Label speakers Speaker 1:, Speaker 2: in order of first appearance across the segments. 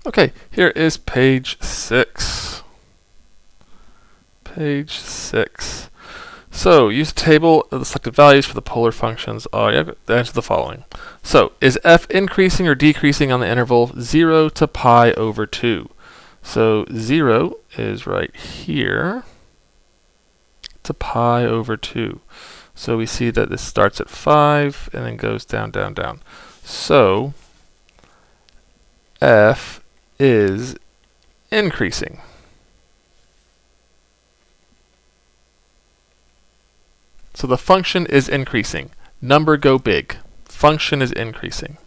Speaker 1: Okay, here is page 6. Page 6. So, use a table of the selected values for the polar functions. You have to answer the following. So, is f increasing or decreasing on the interval 0 to pi over 2? So, 0 is right here to pi over 2. So, we see that this starts at 5 and then goes down, down, down. So, f is increasing. So the function is increasing. Number go big. Function is increasing.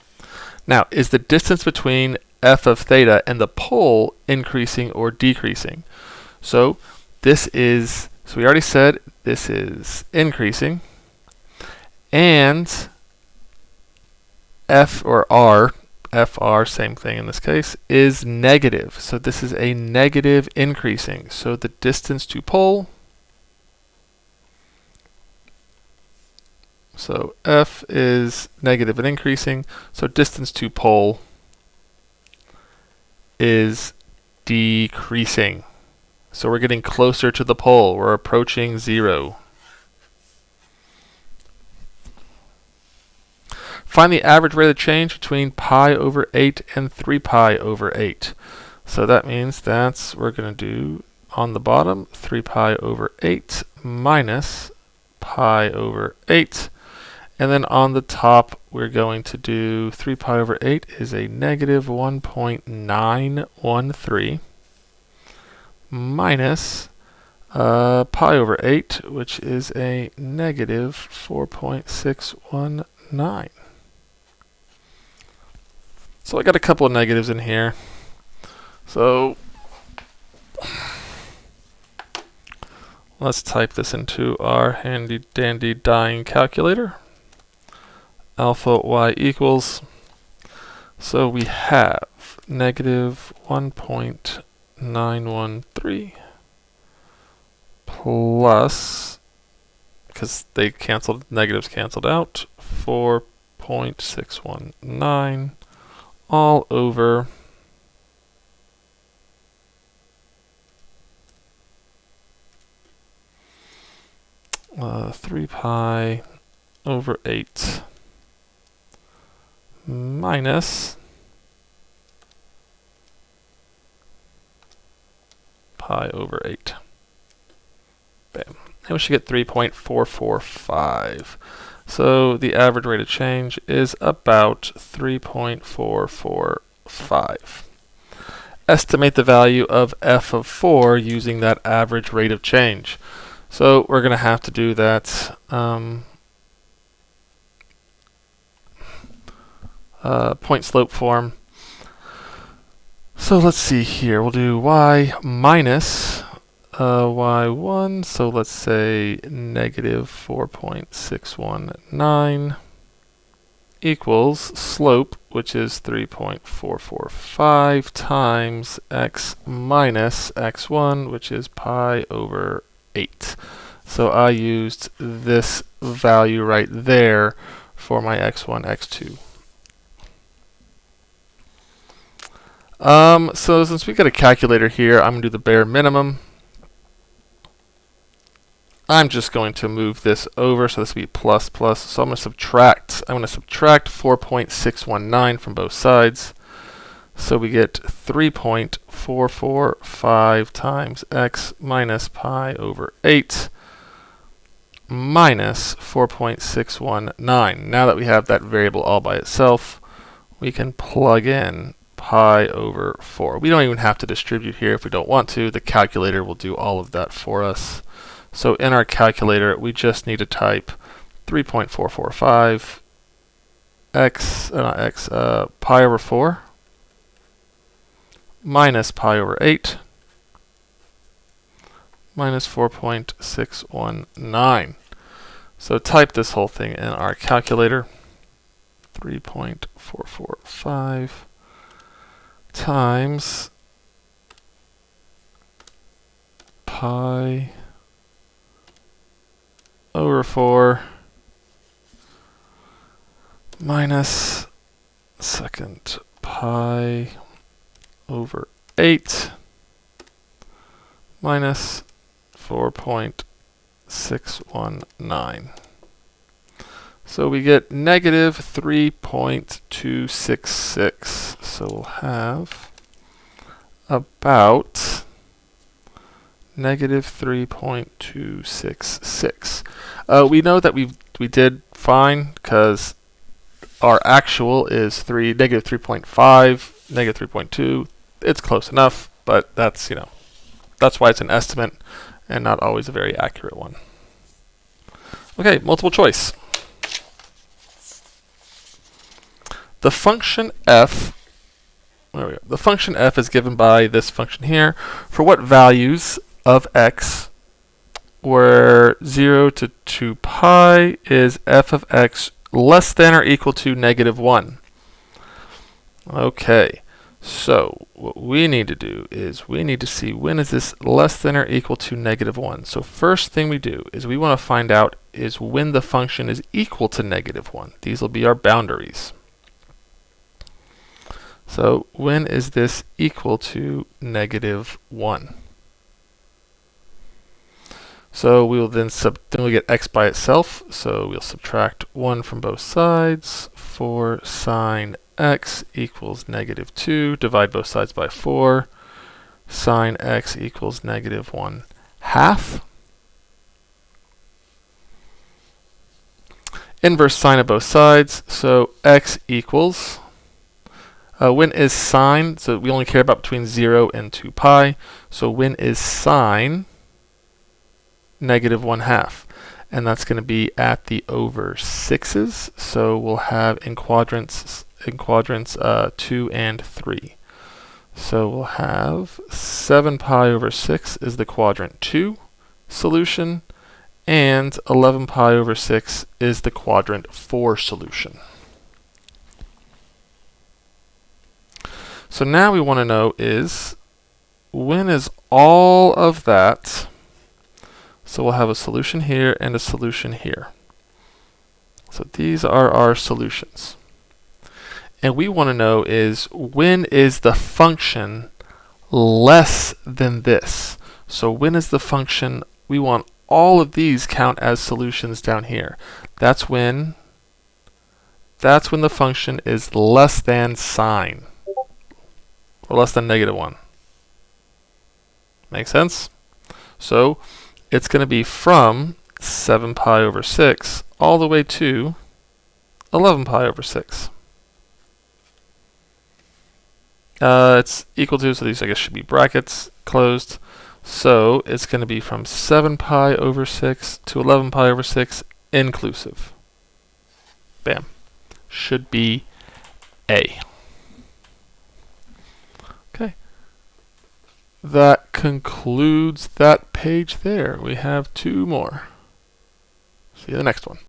Speaker 1: Now, is the distance between f of theta and the pole increasing or decreasing? So this is, so we already said this is increasing. And f or r, fr, same thing in this case, is negative. So this is a negative increasing. So the distance to pole, so f is negative and increasing, so distance to pole is decreasing. So we're getting closer to the pole. We're approaching 0. Find the average rate of change between pi over 8 and 3 pi over 8. So that means we're going to do on the bottom 3 pi over 8 minus pi over 8. And then on the top, we're going to do 3 pi over 8 is a negative 1.913 minus pi over 8, which is a negative 4.619. So I got a couple of negatives in here. So let's type this into our handy dandy dying calculator. Alpha y equals, so we have negative 1.913 plus, because they canceled, negatives canceled out, 4.619 all over 3 pi over 8 minus pi over 8. Bam. And we should get 3.445. So the average rate of change is about 3.445. Estimate the value of f of 4 using that average rate of change. So we're going to have to do that point slope form. So let's see here. We'll do y minus y1. So let's say negative 4.619 equals slope, which is 3.445 times x minus x1, which is pi over 8. So I used this value right there for my x1, x2. So since we got a calculator here, I'm going to do the bare minimum. I'm just going to move this over, so this will be plus plus. So I'm going to subtract 4.619 from both sides. So we get 3.445 times x minus pi over 8 minus 4.619. Now that we have that variable all by itself, we can plug in pi over 4. We don't even have to distribute here if we don't want to. The calculator will do all of that for us. So in our calculator, we just need to type 3.445 pi over 4 minus pi over 8 minus 4.619. So type this whole thing in our calculator. 3.445 times pi over 4 minus pi over 8 minus 4.619. So we get negative 3.266. So we'll have about negative 3.266. We know that we did fine because our actual is negative 3.5, negative 3.2. It's close enough, but that's that's why it's an estimate and not always a very accurate one. Okay, multiple choice. The function f, there we go. The function f is given by this function here. For what values of x, where 0 to 2 pi is f of x less than or equal to negative 1. Okay, so what we need to do is we need to see when is this less than or equal to negative 1. So first thing we do is we want to find out is when the function is equal to negative 1. These will be our boundaries. So when is this equal to negative 1? So we'll then we'll get x by itself. So we'll subtract 1 from both sides. 4 sine x equals negative 2. Divide both sides by 4. Sine x equals negative 1/2. Inverse sine of both sides. So x equals, when is sine, so we only care about between 0 and 2 pi. So when is sine negative 1/2? And that's going to be at the over 6's. So we'll have in quadrants 2 and 3. So we'll have 7 pi over 6 is the quadrant 2 solution, and 11 pi over 6 is the quadrant 4 solution. So now we want to know is when is all of that. So we'll have a solution here and a solution here. So these are our solutions. And we want to know is when is the function less than this. So when is the function, we want all of these count as solutions down here. That's when the function is less than sine, or less than negative 1. Make sense? So it's going to be from 7 pi over 6 all the way to 11 pi over 6. It's equal to, so these I guess should be brackets closed. So it's going to be from 7 pi over 6 to 11 pi over 6 inclusive. Bam. Should be A. Okay. That concludes that page there. We have 2 more. See you in the next one.